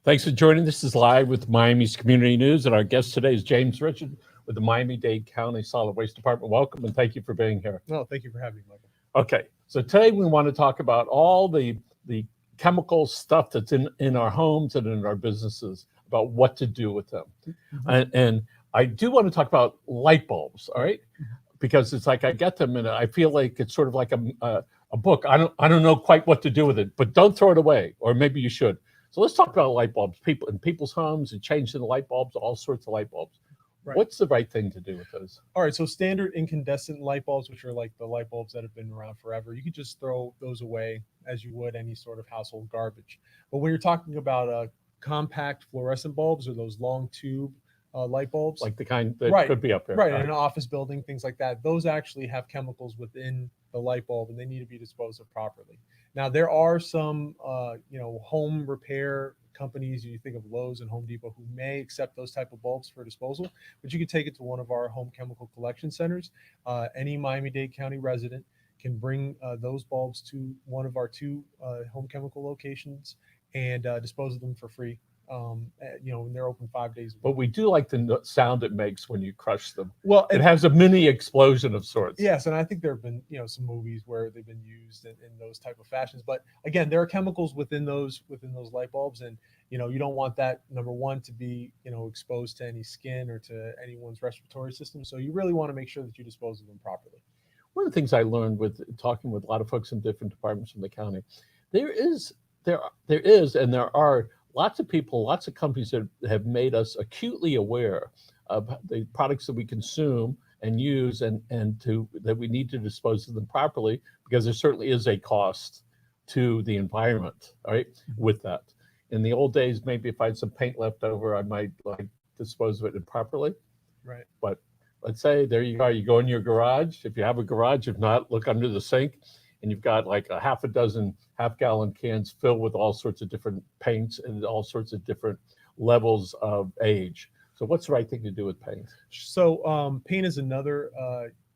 Thanks for joining. This is live with Miami's Community News, and our guest today is James Richard with the Miami-Dade County Solid Waste Department. Welcome, and thank you for being here. No, thank you for having me, Michael. Okay, so today we want to talk about all the chemical stuff that's in our homes and in our businesses, about what to do with them. And I do want to talk about light bulbs, all right? Because it's like I get them and I feel like it's sort of like a book. I don't know quite what to do with it, but don't throw it away, or maybe you should. So let's talk about light bulbs. People in people's homes and changing the light bulbs, all sorts of light bulbs. Right. What's the right thing to do with those? All right, so standard incandescent light bulbs, which are like the light bulbs that have been around forever, you could just throw those away as you would any sort of household garbage. But when you're talking about compact fluorescent bulbs or those long tube light bulbs, Like the kind that could be up there. right, in an office building, things like that, those actually have chemicals within the light bulb, and they need to be disposed of properly. Now, there are some, home repair companies. You think of Lowe's and Home Depot who may accept those type of bulbs for disposal, but you can take it to one of our home chemical collection centers. Any Miami-Dade County resident can bring those bulbs to one of our two home chemical locations and dispose of them for free. And they're open 5 days a week. But we do like the sound it makes when you crush them. Well, It has a mini explosion of sorts. yes, and I think there have been some movies where they've been used in those type of fashions. But again, there are chemicals within those light bulbs, and you don't want that, number one, to be exposed to any skin or to anyone's respiratory system. So you really want to make sure that you dispose of them properly. One of the things I learned with talking with a lot of folks in different departments from the county, there are lots of people, lots of companies that have made us acutely aware of the products that we consume and use, and that we need to dispose of them properly, because there certainly is a cost to the environment, all right, with that. In the old days, maybe if I had some paint left over, I might like dispose of it improperly. Right. But let's say there you are, you go in your garage, if you have a garage, if not, look under the sink, and you've got like a half a dozen half-gallon cans filled with all sorts of different paints and all sorts of different levels of age. So what's the right thing to do with paint? So paint is another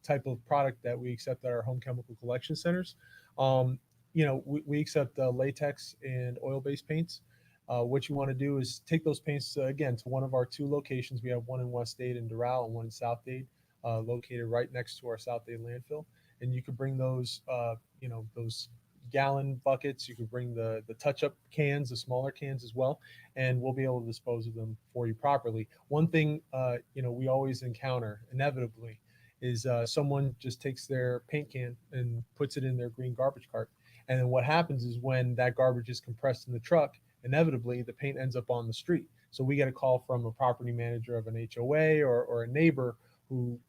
type of product that we accept at our home chemical collection centers. We accept latex and oil-based paints. What you want to do is take those paints again to one of our two locations. We have one in West Dade and Doral, and one in South Dade, located right next to our South Dade landfill. And you could bring those, those gallon buckets. You could bring the touch-up cans, the smaller cans as well, and we'll be able to dispose of them for you properly. One thing, we always encounter inevitably is someone just takes their paint can and puts it in their green garbage cart. And then what happens is when that garbage is compressed in the truck, inevitably the paint ends up on the street. So we get a call from a property manager of an HOA or a neighbor who,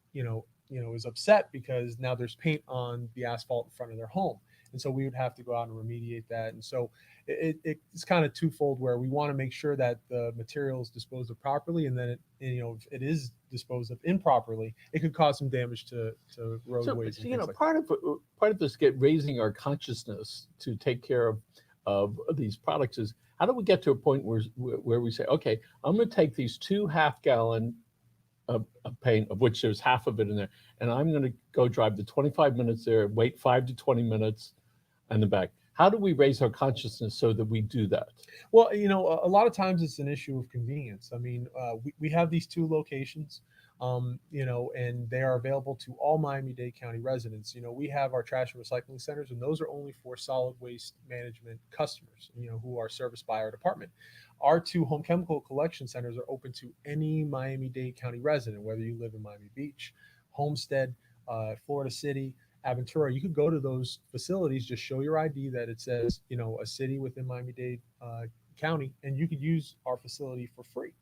is upset because now there's paint on the asphalt in front of their home. And so we would have to go out and remediate that. And so it's kind of twofold, where we want to make sure that the material is disposed of properly, and then if it is disposed of improperly, it could cause some damage to roadways. So part of this raising our consciousness to take care of these products is, how do we get to a point where we say, okay, I'm going to take these 2 half-gallon of paint, of which there's half of it in there, and I'm going to go drive the 25 minutes there, wait 5 to 20 minutes, and then back. How do we raise our consciousness so that we do that? Well, a lot of times it's an issue of convenience. I mean, we have these two locations, and they are available to all Miami-Dade County residents. We have our trash and recycling centers, and those are only for solid waste management customers, who are serviced by our department. Our two home chemical collection centers are open to any Miami-Dade County resident, whether you live in Miami Beach, Homestead, Florida City, Aventura. You could go to those facilities, just show your ID that it says, a city within Miami-Dade County, and you could use our facility for free.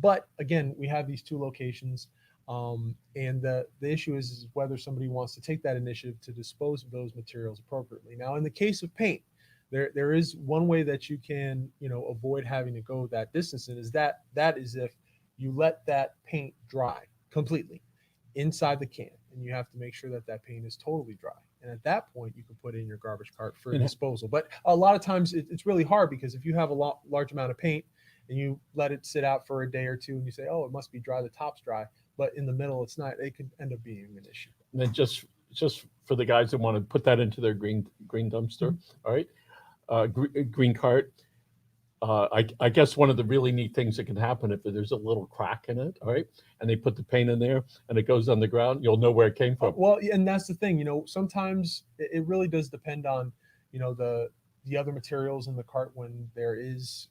But again, we have these two locations, and the issue is whether somebody wants to take that initiative to dispose of those materials appropriately. Now, in the case of paint, there is one way that you can, avoid having to go that distance, and that is if you let that paint dry completely inside the can, and you have to make sure that paint is totally dry. And at that point, you can put it in your garbage cart for disposal. But a lot of times it's really hard, because if you have a large amount of paint and you let it sit out for a day or two, and you say, oh, it must be dry, the top's dry, but in the middle it's not, it could end up being an issue. And then just for the guys that want to put that into their green dumpster, all right, green cart, I guess one of the really neat things that can happen if there's a little crack in it, all right, and they put the paint in there and it goes on the ground, you'll know where it came from. Well, yeah, and that's the thing. Sometimes it really does depend on the other materials in the cart when there is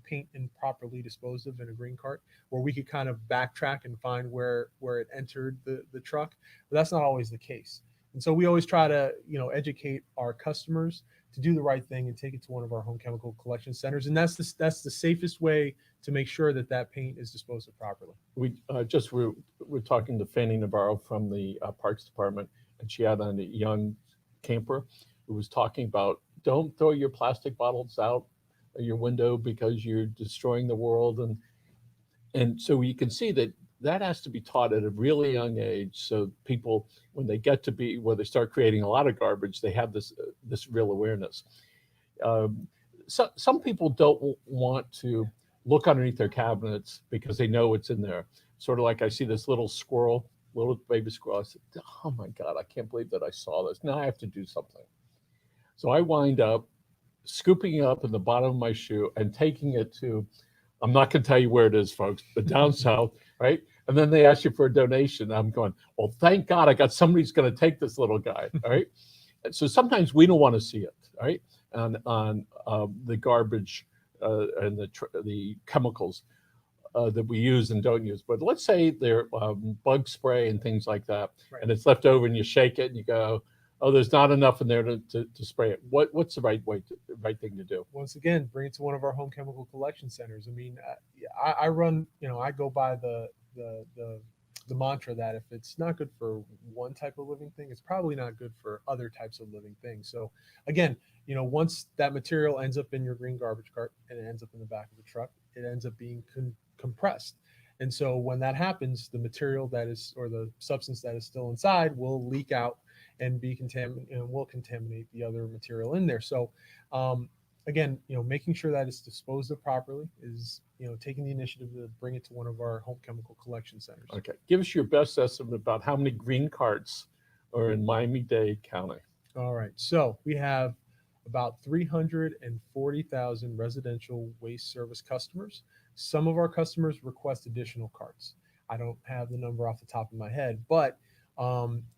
paint improperly disposed of in a green cart, where we could kind of backtrack and find where it entered the truck. But that's not always the case. And so we always try to educate our customers to do the right thing and take it to one of our home chemical collection centers. And that's the safest way to make sure that paint is disposed of properly. We're talking to Fanny Navarro from the Parks Department, and she had on a young camper who was talking about don't throw your plastic bottles out your window because you're destroying the world, and so you can see that has to be taught at a really young age, so people, when they get to be where they start creating a lot of garbage, they have this real awareness. Some people don't want to look underneath their cabinets because they know it's in there. Sort of like I see this little squirrel, little baby squirrel. I said, "Oh my God, I can't believe that I saw this. Now I have to do something." So I wind up scooping it up in the bottom of my shoe and taking it to, I'm not going to tell you where it is, folks, but down south, right? And then they ask you for a donation. I'm going, well, thank God I got somebody who's going to take this little guy, all right? And so sometimes we don't want to see it, right? On the garbage and the chemicals that we use and don't use. But let's say they're bug spray and things like that, Right. and it's left over and you shake it and you go, oh, there's not enough in there to spray it. What's the right thing to do? Once again, bring it to one of our home chemical collection centers. I mean, I run, I go by the mantra that if it's not good for one type of living thing, it's probably not good for other types of living things. So again, once that material ends up in your green garbage cart and it ends up in the back of the truck, it ends up being compressed. And so when that happens, the material that is, or the substance that is still inside, will leak out and be contaminated, and will contaminate the other material in there. So again, making sure that it's disposed of properly is, taking the initiative to bring it to one of our home chemical collection centers. Okay, give us your best estimate about how many green carts are in Miami-Dade County. All right, so we have about 340,000 residential waste service customers. Some of our customers request additional carts. I don't have the number off the top of my head, but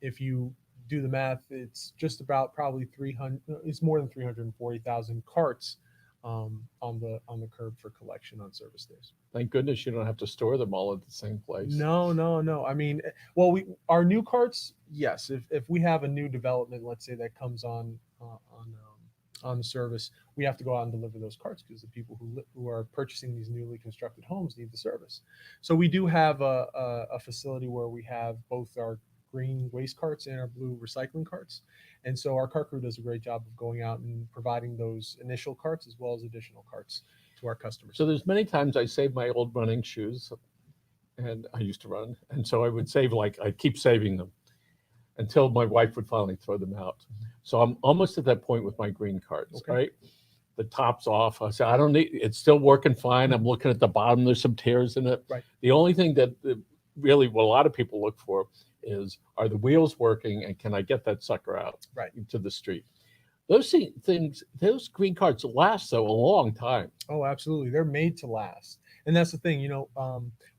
if you do the math, it's just about probably 300. It's more than 340,000 carts on the curb for collection on service days. Thank goodness you don't have to store them all at the same place. No. I mean, well, our new carts, yes. If we have a new development, let's say that comes on the service, we have to go out and deliver those carts because the people who are purchasing these newly constructed homes need the service. So we do have a facility where we have both our green waste carts and our blue recycling carts. And so our cart crew does a great job of going out and providing those initial carts as well as additional carts to our customers. So there's many times I save my old running shoes, and I used to run. And so I would save, I'd keep saving them until my wife would finally throw them out. So I'm almost at that point with my green carts, Okay. right? The top's off. I said, I don't need, it's still working fine. I'm looking at the bottom, there's some tears in it. Right. The only thing that really what a lot of people look for is, are the wheels working and can I get that sucker out Right. into the street? Those things, those green carts last though a long time. Oh, absolutely. They're made to last. And that's the thing,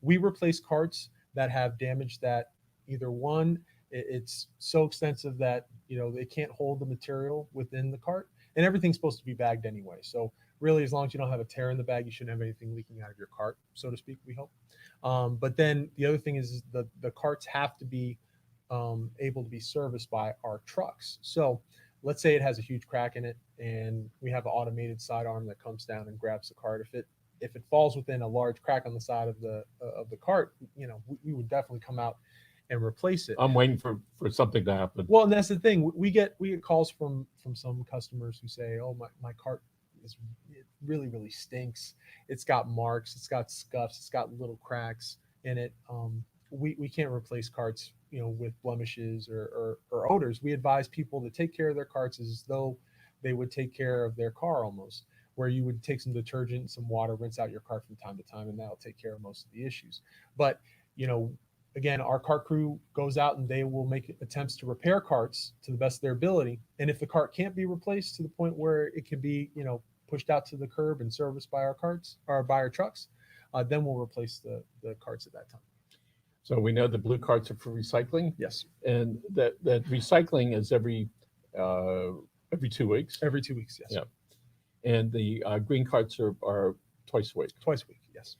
we replace carts that have damage that either one, it's so extensive that, they can't hold the material within the cart, and everything's supposed to be bagged anyway. So really, as long as you don't have a tear in the bag, you shouldn't have anything leaking out of your cart, so to speak, we hope. But then the other thing is the carts have to be able to be serviced by our trucks. So let's say it has a huge crack in it and we have an automated sidearm that comes down and grabs the cart. If it falls within a large crack on the side of the cart, we would definitely come out and replace it. I'm waiting for something to happen. Well, and that's the thing. We get calls from some customers who say, "Oh, my cart it really, really stinks. It's got marks, it's got scuffs, it's got little cracks in it." We can't replace carts, with blemishes or odors. We advise people to take care of their carts as though they would take care of their car almost, where you would take some detergent, some water, rinse out your cart from time to time, and that'll take care of most of the issues. But, again, our cart crew goes out and they will make attempts to repair carts to the best of their ability. And if the cart can't be replaced to the point where it can be, pushed out to the curb and serviced by our carts or by our trucks, then we'll replace the carts at that time. So we know the blue carts are for recycling, Yes, and that recycling is every 2 weeks. every 2 weeks. Yes, Yeah. And the green carts are twice a week. twice a week. Yes.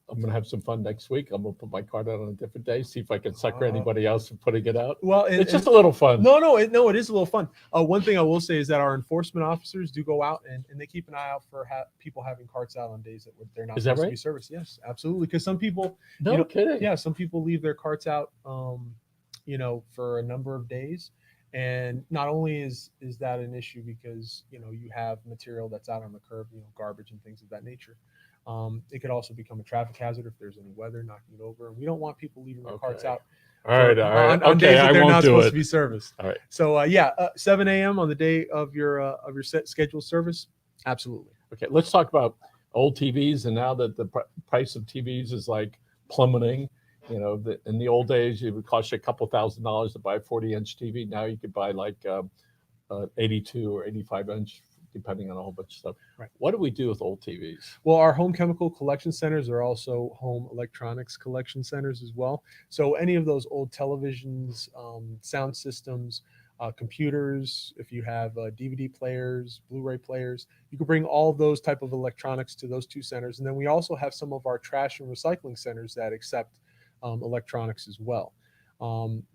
I'm going to have some fun next week. I'm going to put my cart out on a different day, see if I can sucker anybody else from putting it out. Well, It's just a little fun. No, it is a little fun. One thing I will say is that our enforcement officers do go out and they keep an eye out for people having carts out on days that they're not Is that supposed to right? be serviced. Yes, absolutely. Because some people, No kidding. yeah, some people leave their carts out, for a number of days. And not only is that an issue because, you have material that's out on the curb, garbage and things of that nature. It could also become a traffic hazard if there's any weather knocking it over. And we don't want people leaving their carts out All right. on days that I they're won't not do supposed it. to be serviced. All right. So 7 a.m. on the day of your set scheduled service. Absolutely. Okay. Let's talk about old TVs. And now that the price of TVs is like plummeting, in the old days, it would cost you a couple $1,000s to buy a 40-inch TV. Now you could buy like 82 or 85-inch, depending on a whole bunch of stuff. Right. What do we do with old TVs? Well, our home chemical collection centers are also home electronics collection centers as well. So any of those old televisions, sound systems, computers, if you have DVD players, Blu-ray players, you can bring all of those type of electronics to those two centers. And then we also have some of our trash and recycling centers that accept electronics as well.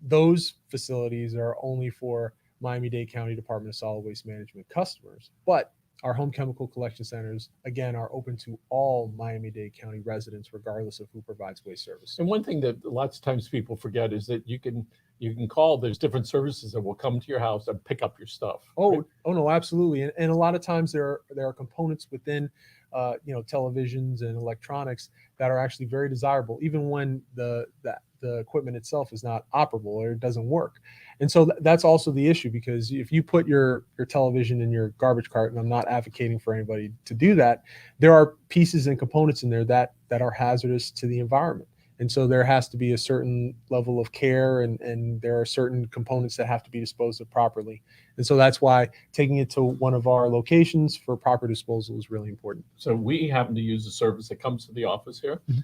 Those facilities are only for Miami-Dade County Department of Solid Waste Management customers, but our home chemical collection centers, again, are open to all Miami-Dade County residents, regardless of who provides waste service. And one thing that lots of times people forget is that you can call. There's different services that will come to your house and pick up your stuff. Oh no, absolutely. And a lot of times there are components within, televisions and electronics that are actually very desirable, even when the equipment itself is not operable or it doesn't work. And so that's also the issue, because if you put your television in your garbage cart, and I'm not advocating for anybody to do that, there are pieces and components in there that are hazardous to the environment. And so there has to be a certain level of care, and there are certain components that have to be disposed of properly. And so that's why taking it to one of our locations for proper disposal is really important. So we happen to use a service that comes to the office here. Mm-hmm.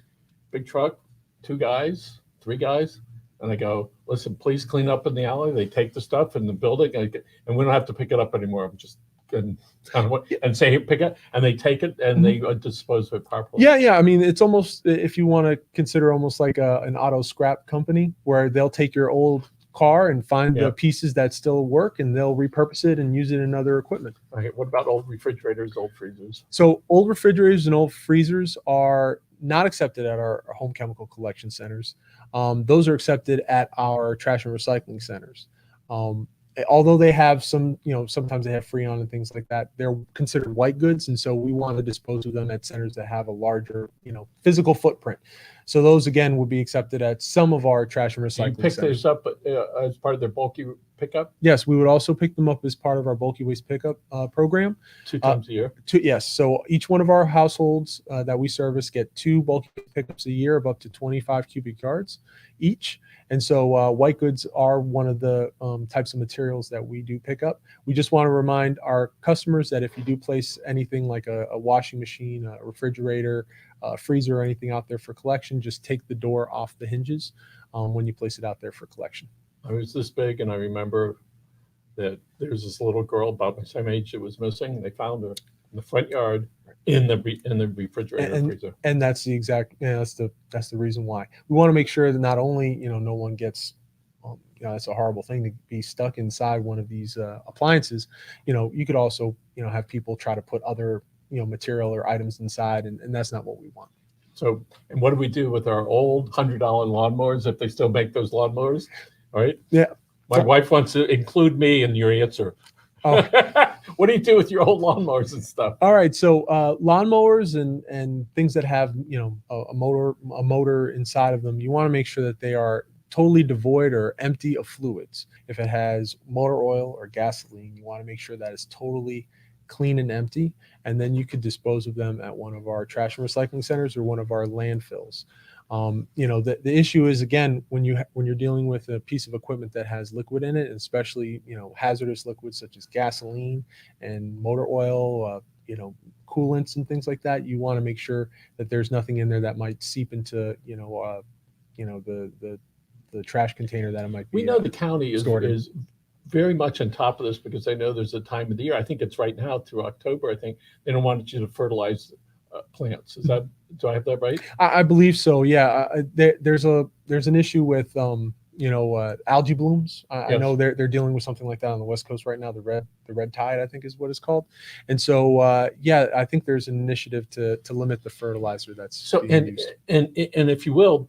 Big truck, 2 guys, 3 guys. And I go, listen, please clean up in the alley. They take the stuff in the building, and we don't have to pick it up anymore. I'm just and say, hey, pick it, and they take it and they dispose of it properly. Yeah. I mean, it's almost, if you want to consider almost like an auto scrap company, where they'll take your old car and find the pieces that still work, and they'll repurpose it and use it in other equipment. Okay. What about old refrigerators, old freezers? So old refrigerators and old freezers are not accepted at our home chemical collection centers. Those are accepted at our trash and recycling centers. Although they have some, sometimes they have Freon and things like that, they're considered white goods. And so we want to dispose of them at centers that have a larger, physical footprint. So those, again, would be accepted at some of our trash and recycling You pick centers. those up as part of their bulky pickup? Yes, we would also pick them up as part of our bulky waste pickup program. 2 times a year? Yes. So each one of our households that we service get 2 bulky pickups a year of up to 25 cubic yards each. And so white goods are one of the types of materials that we do pick up. We just want to remind our customers that if you do place anything like a washing machine, a refrigerator, a freezer, or anything out there for collection, just take the door off the hinges when you place it out there for collection. I was this big, and I remember that there's this little girl about my same age that was missing, and they found her in the front yard in the refrigerator and freezer. And that's the exact, that's the reason why we want to make sure that not only, no one gets, it's a horrible thing to be stuck inside one of these appliances. You could also, have people try to put other, material or items inside, and that's not what we want. So, and what do we do with our old $100 lawnmowers, if they still make those lawnmowers? All right. Yeah. My wife wants to include me in your answer. Oh. What do you do with your old lawnmowers and stuff? All right. So lawnmowers and things that have, a motor inside of them, you want to make sure that they are totally devoid or empty of fluids. If it has motor oil or gasoline, you want to make sure that it's totally clean and empty. And then you could dispose of them at one of our trash and recycling centers or one of our landfills. The issue is, again, when you're dealing with a piece of equipment that has liquid in it, and especially hazardous liquids such as gasoline and motor oil, coolants and things like that, you want to make sure that there's nothing in there that might seep into the trash container that it might be. We know the county stored in. is very much on top of this because I know there's a time of the year. I think it's right now through October. I think they don't want you to fertilize plants. Do I have that right? I believe so. Yeah. There's an issue with algae blooms. I Yes. know they're dealing with something like that on the West Coast right now. The red tide, I think, is what it's called. And so I think there's an initiative to limit the fertilizer that's being used. And if you will,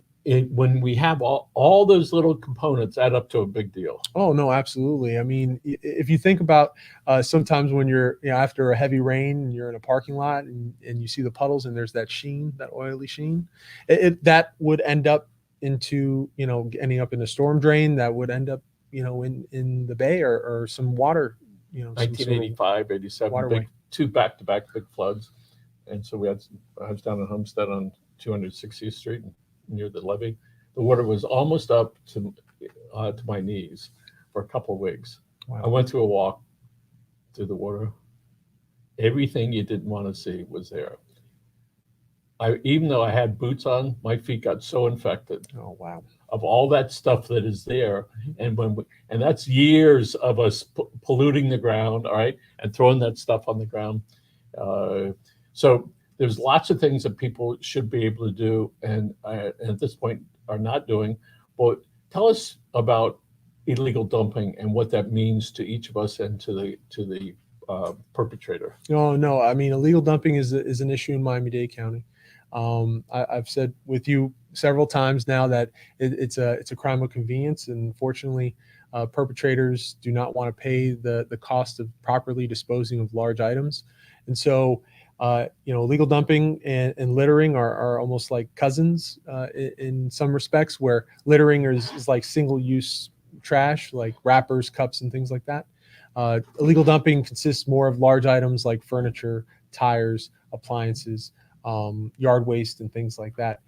when we have all those little components add up to a big deal. Oh no, absolutely. I mean, if you think about sometimes when you're after a heavy rain and you're in a parking lot and you see the puddles and there's that sheen, that oily sheen, that would end up into ending up in a storm drain that would end up in the bay or some water. 1985, 87, two back-to-back big floods, and so I was down in Homestead on 260th Street near the levee. The water was almost up to my knees for a couple of weeks. Wow. I went through a walk through the water. Everything you didn't want to see was there. Even though I had boots on, my feet got so infected. Oh wow! Of all that stuff that is there, and and that's years of us polluting the ground, all right, and throwing that stuff on the ground. So there's lots of things that people should be able to do, and at this point are not doing. But tell us about illegal dumping and what that means to each of us and to the perpetrator. No. I mean, illegal dumping is an issue in Miami-Dade County. I've said with you several times now that it's a crime of convenience, and unfortunately, perpetrators do not want to pay the cost of properly disposing of large items, and so illegal dumping and littering are almost like cousins in some respects, where littering is like single-use trash, like wrappers, cups, and things like that. Illegal dumping consists more of large items like furniture, tires, appliances, yard waste, and things like that.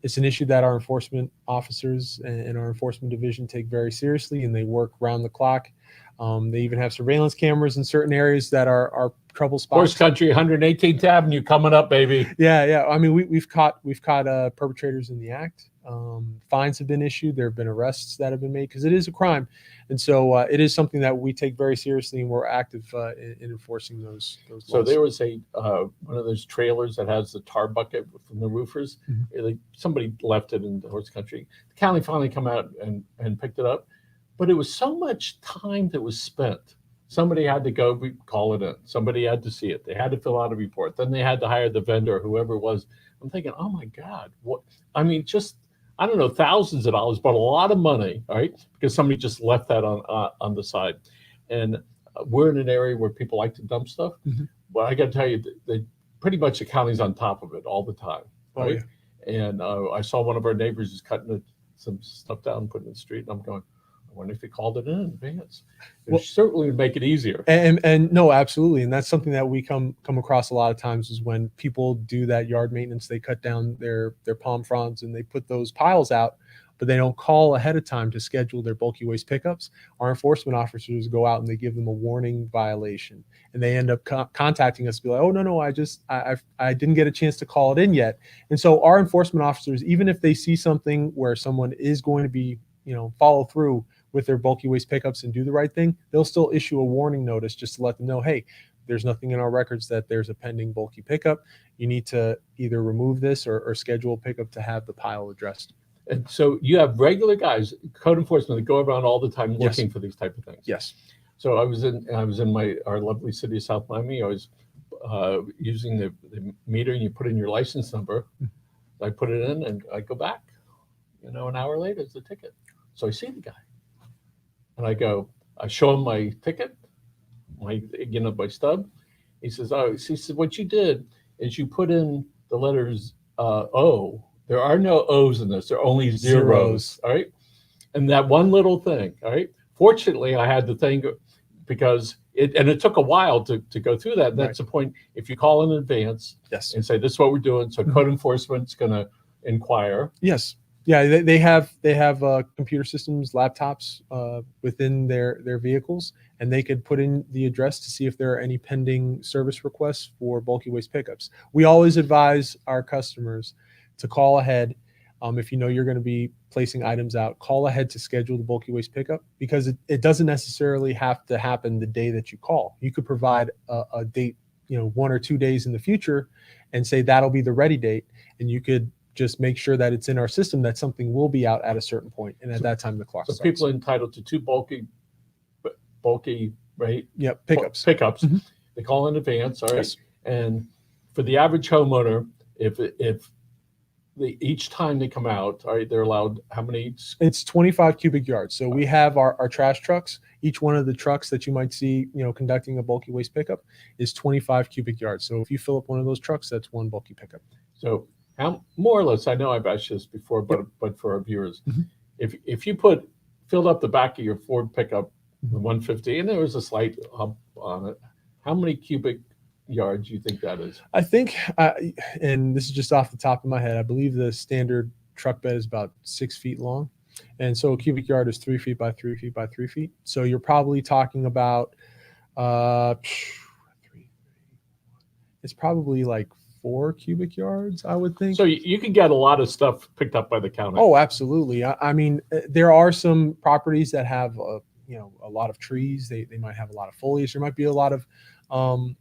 It's an issue that our enforcement officers and our enforcement division take very seriously, and they work round the clock. They even have surveillance cameras in certain areas that are trouble spots. Horse Country, 118th Avenue, coming up, baby. Yeah. I mean, we've caught perpetrators in the act. Fines have been issued. There have been arrests that have been made because it is a crime, and so it is something that we take very seriously, and we're active in enforcing those laws. So there was one of those trailers that has the tar bucket from the roofers. Mm-hmm. Somebody left it in the Horse Country. The county finally come out and picked it up, but it was so much time that was spent. Somebody had to go call it in. Somebody had to see it. They had to fill out a report. Then they had to hire the vendor, whoever it was. I'm thinking, oh my God, what? I mean, just, I don't know, thousands of dollars, but a lot of money, all right? Because somebody just left that on the side. And we're in an area where people like to dump stuff. Mm-hmm. Well, I got to tell you, pretty much the county's on top of it all the time. Right? Oh, yeah. And I saw one of our neighbors is cutting some stuff down and putting it in the street. And I'm going, I wonder if he called it in advance. It certainly would make it easier. And no, absolutely. And that's something that we come across a lot of times is when people do that yard maintenance, they cut down their palm fronds and they put those piles out, but they don't call ahead of time to schedule their bulky waste pickups. Our enforcement officers go out and they give them a warning violation, and they end up contacting us, be like, oh, no, I didn't get a chance to call it in yet. And so our enforcement officers, even if they see something where someone is going to be, follow through with their bulky waste pickups and do the right thing, they'll still issue a warning notice just to let them know, hey, there's nothing in our records that there's a pending bulky pickup. You need to either remove this or schedule a pickup to have the pile addressed. And so you have regular guys, code enforcement, that go around all the time looking Yes. for these type of things. Yes. So I was in our lovely city of South Miami. I was using the meter, and you put in your license number. I put it in, and I go back. An hour later, it's a ticket. So I see the guy. And I show him my ticket, my stub. He says, what you did is you put in the letters O. There are no O's in this. There are only zeros. All right. And that one little thing. All right. Fortunately, I had the thing because it took a while to go through that. And that's the point. If you call in advance Yes. and say, this is what we're doing. So code enforcement's going to inquire. Yes. Yeah, they have computer systems, laptops within their vehicles, and they could put in the address to see if there are any pending service requests for bulky waste pickups. We always advise our customers to call ahead. If you know you're going to be placing items out, call ahead to schedule the bulky waste pickup, because it doesn't necessarily have to happen the day that you call. You could provide a date, 1 or 2 days in the future, and say that'll be the ready date, and you could just make sure that it's in our system that something will be out at a certain point, and at that time the clock So starts. people are entitled to 2 bulky, right? Yep, pickups. Pickups. Mhm. They call in advance, all right? Yes. And for the average homeowner, if each time they come out, all right, they're allowed how many? It's 25 cubic yards. So we have our trash trucks. Each one of the trucks that you might see, conducting a bulky waste pickup is 25 cubic yards. So if you fill up one of those trucks, that's one bulky pickup. So how, more or less, I know I've asked this before, but for our viewers, Mhm. if you filled up the back of your Ford pickup, the 150, and there was a slight hump on it, how many cubic yards do you think that is? I think, and this is just off the top of my head, I believe the standard truck bed is about 6 feet long. And so a cubic yard is 3 feet by 3 feet by 3 feet. So you're probably talking about, it's probably like 4 cubic yards, I would think. So you can get a lot of stuff picked up by the county. Oh, absolutely. I mean, there are some properties that have, a lot of trees. They might have a lot of foliage. There might be a lot of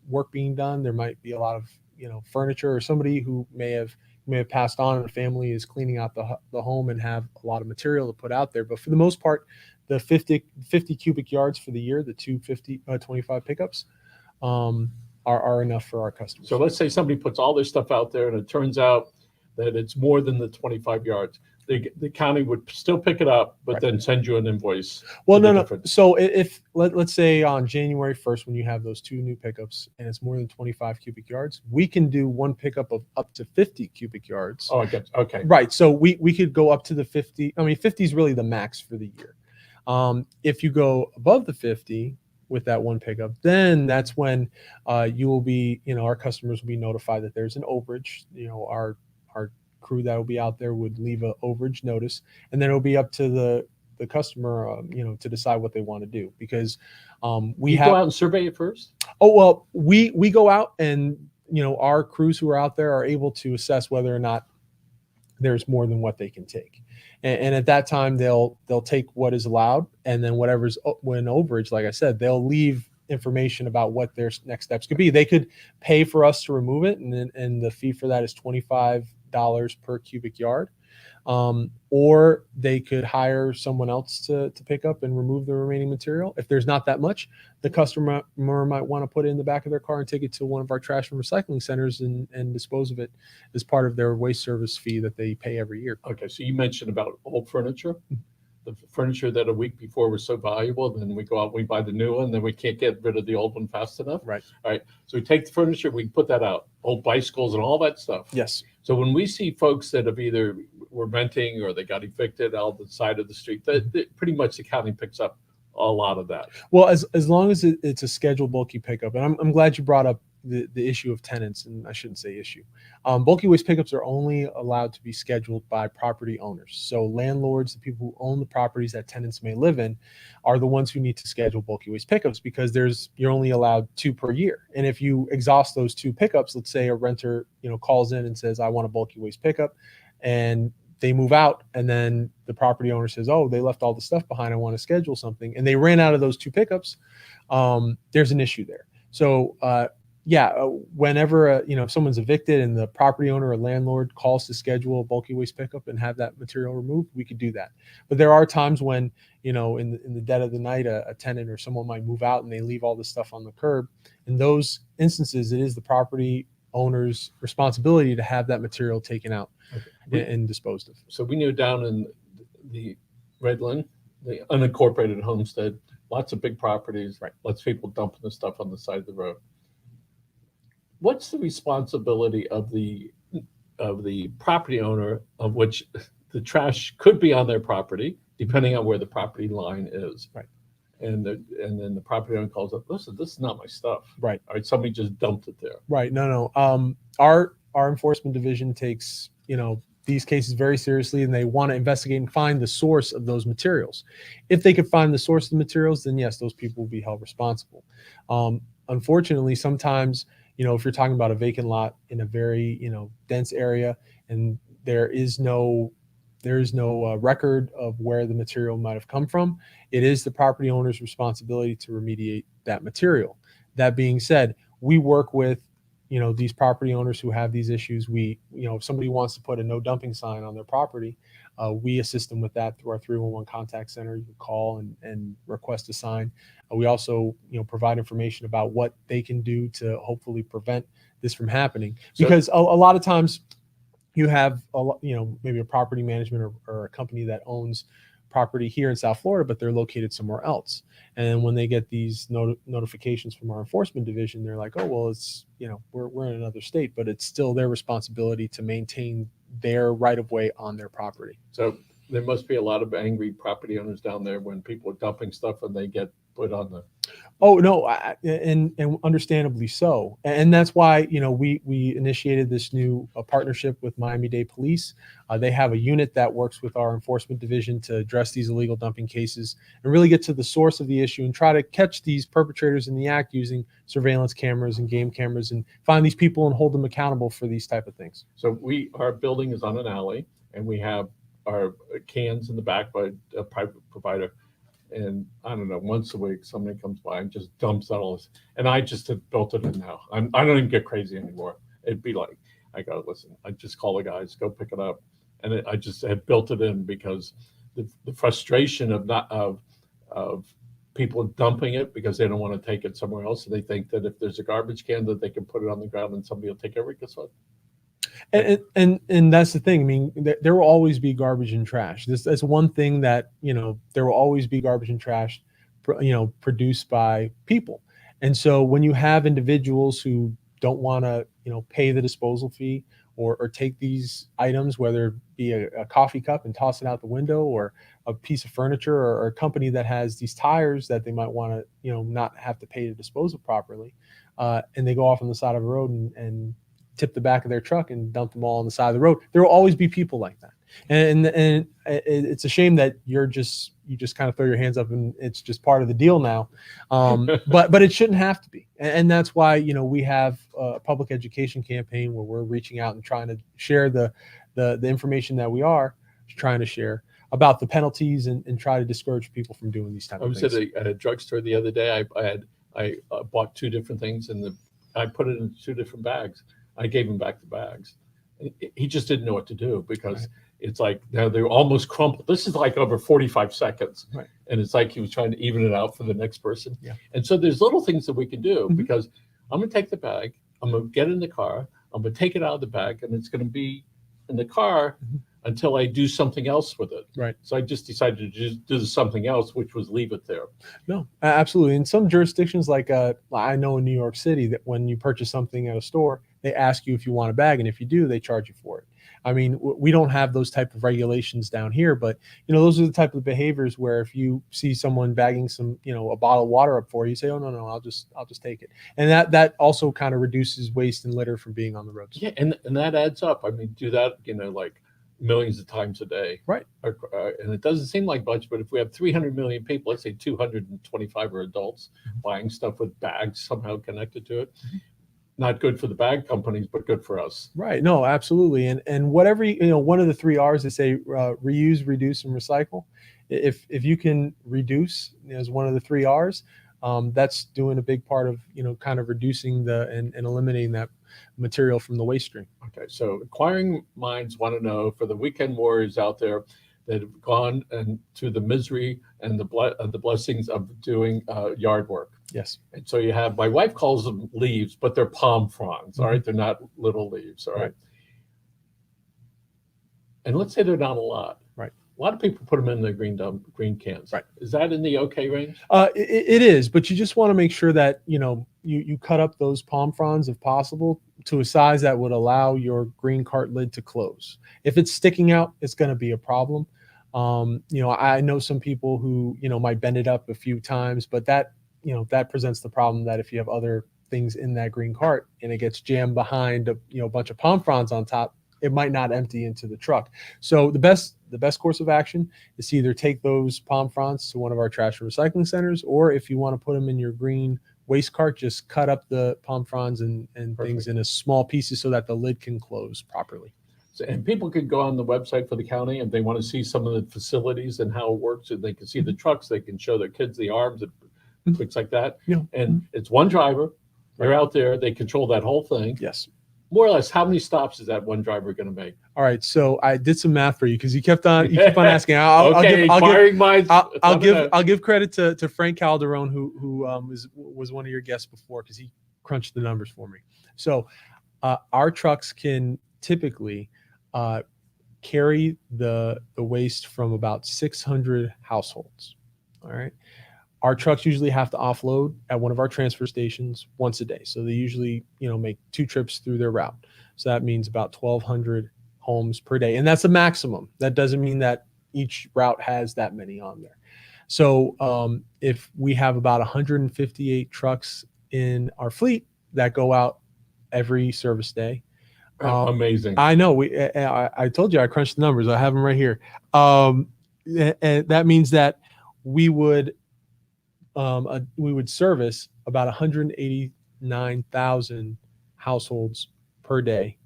work being done. There might be a lot of, furniture, or somebody who may have passed on, and the family is cleaning out the home and have a lot of material to put out there. But for the most part, the 50 cubic yards for the year, the 25 pickups, are enough for our customers. So let's say somebody puts all their stuff out there and it turns out that it's more than the 25 yards. The county would still pick it up, but Right. then send you an invoice. Well, for the no. difference. So if let's say on January 1st, when you have those 2 new pickups and it's more than 25 cubic yards, we can do one pickup of up to 50 cubic yards. Oh, I get you. Okay. Right. So we could go up to the 50. I mean, 50 is really the max for the year. If you go above the 50 with that one pickup, then that's when you will be, our customers will be notified that there's an overage. Our crew that will be out there would leave an overage notice, and then it'll be up to the customer, to decide what they want to do, because we go out and survey it first. Oh, well, we go out, and our crews who are out there are able to assess whether or not there's more than what they can take, and at that time they'll take what is allowed, and then whatever's when overage, like I said, they'll leave information about what their next steps could be. They could pay for us to remove it, and the fee for that is $25 per cubic yard, or they could hire someone else to pick up and remove the remaining material. If there's not that much, the customer might want to put it in the back of their car and take it to one of our trash and recycling centers and dispose of it as part of their waste service fee that they pay every year. Okay, so you mentioned about old furniture. The furniture that a week before was so valuable, then we go out, we buy the new one, then we can't get rid of the old one fast enough. Right. All right. So we take the furniture, we put that out, old bicycles and all that stuff. Yes. So when we see folks that have either were renting or they got evicted out the side of the street, that pretty much the county picks up a lot of that. Well, as long as it's a scheduled bulky pickup, and I'm glad you brought up the issue of tenants, and I shouldn't say issue. Bulky waste pickups are only allowed to be scheduled by property owners. So landlords, the people who own the properties that tenants may live in, are the ones who need to schedule bulky waste pickups, because you're only allowed 2 per year. And if you exhaust those 2 pickups, let's say a renter, calls in and says, I want a bulky waste pickup, and they move out, and then the property owner says, oh, they left all the stuff behind, I want to schedule something, and they ran out of those 2 pickups, there's an issue there. So whenever if someone's evicted and the property owner or landlord calls to schedule a bulky waste pickup and have that material removed, we could do that. But there are times when in the dead of the night, a tenant or someone might move out and they leave all this stuff on the curb. In those instances, it is the property owner's responsibility to have that material taken out and disposed of. So we knew down in the Redland, the unincorporated homestead, lots of big properties, right? Lots of people dumping the stuff on the side of the road. What's the responsibility of the property owner, of which the trash could be on their property, depending on where the property line is, right? And then the property owner calls up, listen, this is not my stuff, right? All right, somebody just dumped it there, right? No. Our enforcement division takes these cases very seriously, and they want to investigate and find the source of those materials. If they could find the source of the materials, then yes, those people will be held responsible. Unfortunately, sometimes, if you're talking about a vacant lot in a very, dense area, and there is no record of where the material might have come from, it is the property owner's responsibility to remediate that material. That being said, we work with these property owners who have these issues. If somebody wants to put a no dumping sign on their property, we assist them with that through our 311 contact center. You can call and request a sign. We also provide information about what they can do to hopefully prevent this from happening, because a lot of times you have maybe a property management or a company that owns property here in South Florida, but they're located somewhere else. And when they get these notifications from our enforcement division, they're like, oh, well, it's, we're in another state, but it's still their responsibility to maintain their right of way on their property. So there must be a lot of angry property owners down there when people are dumping stuff and they get put on the. Oh no, and understandably so, and that's why we initiated this new partnership with Miami-Dade Police. They have a unit that works with our enforcement division to address these illegal dumping cases and really get to the source of the issue and try to catch these perpetrators in the act using surveillance cameras and game cameras, and find these people and hold them accountable for these type of things. So our building is on an alley, and we have our cans in the back by a private provider. And I don't know, once a week somebody comes by and just dumps out all this, and I just have built it in now. I don't even get crazy anymore. It'd be like, I go, listen, I just call the guys, go pick it up, and I just have built it in because the frustration of people dumping it because they don't want to take it somewhere else, and they think that if there's a garbage can that they can put it on the ground and somebody will take every. Guess what? And that's the thing. I mean, there will always be garbage and trash. That's one thing that, there will always be garbage and trash, produced by people. And so when you have individuals who don't want to, pay the disposal fee or take these items, whether it be a coffee cup and toss it out the window, or a piece of furniture, or a company that has these tires that they might want to, not have to pay to dispose of properly, and they go off on the side of the road and tip the back of their truck and dump them all on the side of the road. There will always be people like that. And it's a shame that you just kind of throw your hands up and it's just part of the deal now. But it shouldn't have to be. And that's why, we have a public education campaign where we're reaching out and trying to share the information that we are trying to share about the penalties and try to discourage people from doing these type of things. I was at a drugstore the other day. I bought two different things and I put it in two different bags. I gave him back the bags. He just didn't know what to do because it's like now they're almost crumpled. This is like over 45 seconds. Right. And it's like he was trying to even it out for the next person. Yeah. And so there's little things that we can do because I'm going to take the bag. I'm going to get in the car. I'm going to take it out of the bag and it's going to be in the car until I do something else with it. Right. So I just decided to just do something else, which was leave it there. No, absolutely. In some jurisdictions, like I know in New York City, that when you purchase something at a store, they ask you if you want a bag, and if you do, they charge you for it. I mean, we don't have those type of regulations down here, but those are the type of behaviors where if you see someone bagging some, a bottle of water up for you, say, oh no, I'll just take it, and that also kind of reduces waste and litter from being on the roads. Yeah, and that adds up. I mean, do that, like millions of times a day, right? And it doesn't seem like much, but if we have 300 million people, let's say 225 are adults buying stuff with bags somehow connected to it. Not good for the bag companies, but good for us. Right. No, absolutely. And whatever, one of the 3 R's, they say reuse, reduce, and recycle. If you can reduce as one of the 3 R's, that's doing a big part of, kind of reducing and eliminating that material from the waste stream. Okay. So inquiring minds want to know, for the weekend warriors out there that have gone and to the misery and the blessings of doing yard work. Yes. And so you have, my wife calls them leaves, but they're palm fronds. All right. They're not little leaves. All right. And let's say they're not a lot. Right. A lot of people put them in their green cans. Right. Is that in the okay range? It is, but you just want to make sure that, you cut up those palm fronds if possible to a size that would allow your green cart lid to close. If it's sticking out, it's going to be a problem. I know some people who, might bend it up a few times, but that presents the problem that if you have other things in that green cart and it gets jammed behind a bunch of palm fronds on top, it might not empty into the truck. So the best course of action is to either take those palm fronds to one of our trash and recycling centers, or if you want to put them in your green waste cart, just cut up the palm fronds and things in a small pieces so that the lid can close properly. So, and people could go on the website for the county if they want to see some of the facilities and how it works, and they can see the trucks. They can show their kids the arms and things like that. Yeah. And it's one driver. They're out there. They control that whole thing. Yes. More or less, how many stops is that one driver going to make? All right, so I did some math for you because you kept on asking. I'll give credit to Frank Calderon, who was one of your guests before, because he crunched the numbers for me. So our trucks can typically carry the waste from about 600 households. All right. Our trucks usually have to offload at one of our transfer stations once a day. So they usually, make 2 trips through their route. So that means about 1,200 homes per day. And that's a maximum. That doesn't mean that each route has that many on there. So if we have about 158 trucks in our fleet that go out every service day. Amazing. I know. I told you I crunched the numbers. I have them right here. And that means that we would service about 189,000 households per day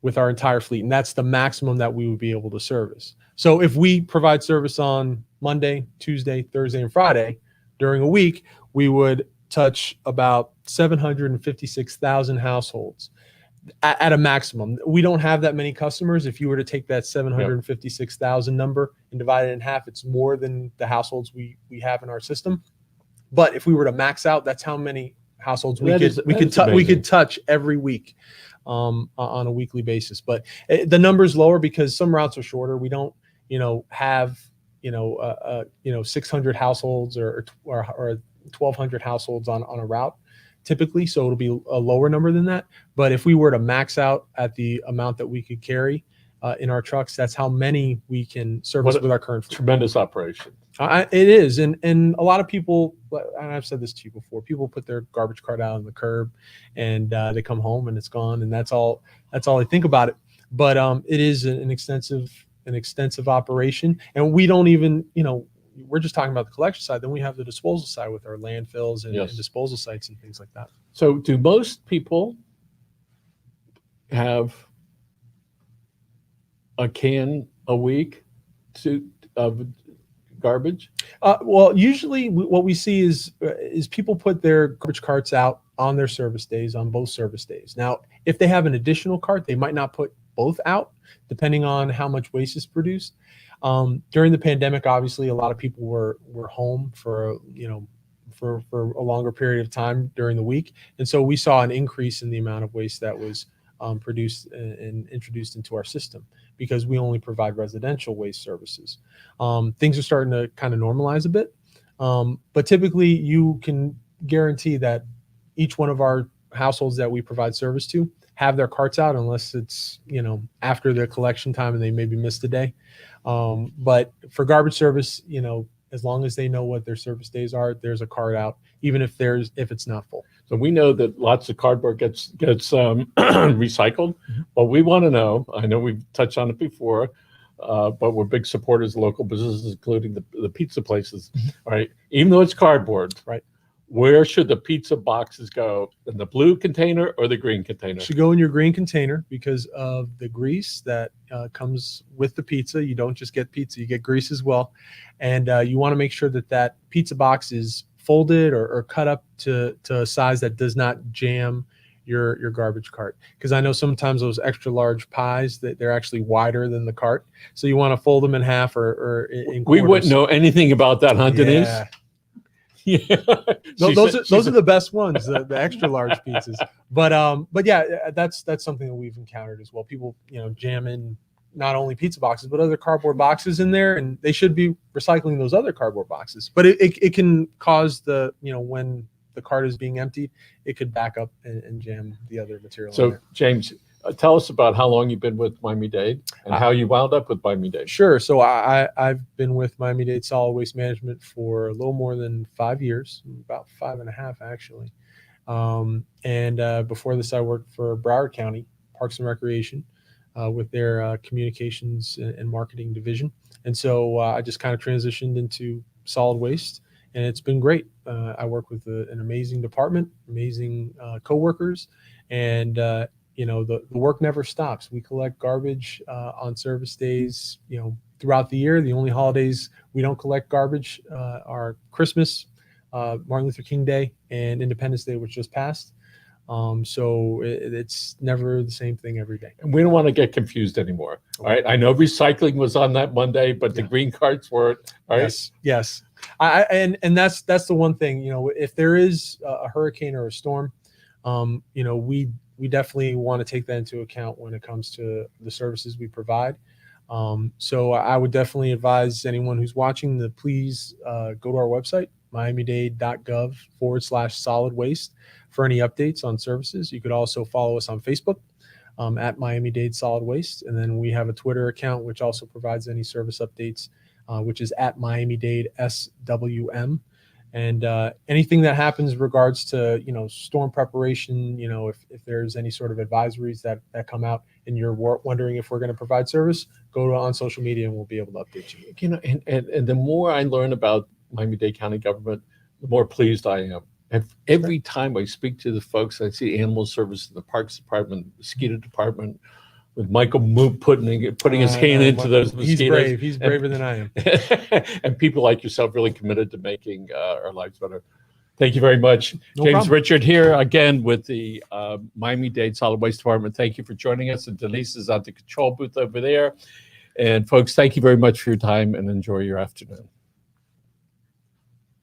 with our entire fleet. And that's the maximum that we would be able to service. So if we provide service on Monday, Tuesday, Thursday, and Friday during a week, we would touch about 756,000 households at a maximum. We don't have that many customers. If you were to take that 756,000 number and divide it in half, it's more than the households we have in our system. But if we were to max out, that's how many households we could touch every week on a weekly basis. But the number's lower because some routes are shorter. We don't, have 600 households or 1,200 households on a route typically. So it'll be a lower number than that. But if we were to max out at the amount that we could carry in our trucks, that's how many we can service with our current fleet. Tremendous operation. It is. And a lot of people, and I've said this to you before, people put their garbage cart out on the curb and they come home and it's gone. And that's all they think about it. But it is an extensive operation. And we don't even, we're just talking about the collection side. Then we have the disposal side with our landfills and disposal sites and things like that. So do most people have a can a week of garbage? Well, usually what we see is people put their garbage carts out on their service days, on both service days. Now, if they have an additional cart, they might not put both out, depending on how much waste is produced. During the pandemic, obviously, a lot of people were home for a longer period of time during the week, and so we saw an increase in the amount of waste that was produced and introduced into our system, because we only provide residential waste services. Things are starting to kind of normalize a bit, but typically you can guarantee that each one of our households that we provide service to have their carts out, unless it's after their collection time and they maybe missed a day. But for garbage service, as long as they know what their service days are, there's a cart out, even if it's not full. So we know that lots of cardboard gets recycled, but we want to know, I know we've touched on it before, but we're big supporters of local businesses, including the pizza places. All right, even though it's cardboard, right? Where should the pizza boxes go? In the blue container or the green container? It should go in your green container because of the grease that comes with the pizza. You don't just get pizza, you get grease as well. And you want to make sure that pizza box is folded or cut up to a size that does not jam your garbage cart. Because I know sometimes those extra large pies, that they're actually wider than the cart. So you want to fold them in half or in quarters. We wouldn't know anything about that, huh, Denise? Yeah. Those are the best ones, the extra large pizzas. But yeah, that's something that we've encountered as well. People, jam in not only pizza boxes but other cardboard boxes in there, and they should be recycling those other cardboard boxes. But it can cause when the cart is being emptied, it could back up and jam the other material. So James, tell us about how long you've been with Miami-Dade and how you wound up with Miami-Dade. Sure. So I've been with Miami-Dade Solid Waste Management for a little more than 5 years, about 5.5 actually. And before this, I worked for Broward County Parks and Recreation. with their communications and marketing division. And so I just kind of transitioned into solid waste, and it's been great. I work with an amazing department, amazing coworkers, and the work never stops. We collect garbage on service days, throughout the year. The only holidays we don't collect garbage are Christmas, Martin Luther King Day, and Independence Day, which just passed. So it's never the same thing every day. And we don't want to get confused anymore. All right. I know recycling was on that Monday, but the green carts weren't. All right. Yes. And that's the one thing, if there is a hurricane or a storm, we definitely want to take that into account when it comes to the services we provide. So I would definitely advise anyone who's watching to please go to our website, miamidade.gov/solid waste, for any updates on services. You could also follow us on Facebook at Miami-Dade Solid Waste. And then we have a Twitter account, which also provides any service updates, which is at Miami-Dade SWM. And anything that happens in regards to, storm preparation, if there's any sort of advisories that come out and you're wondering if we're going to provide service, go on social media and we'll be able to update you. And the more I learn about Miami-Dade County government, the more pleased I am. Every time I speak to the folks, I see animal service in the Parks Department, mosquito department, with Michael Moop putting his hand into those mosquitoes. He's brave. He's braver than I am. And people like yourself really committed to making our lives better. Thank you very much. No James problem. Richard here again with the Miami-Dade Solid Waste Department. Thank you for joining us. And Denise is at the control booth over there. And folks, thank you very much for your time and enjoy your afternoon.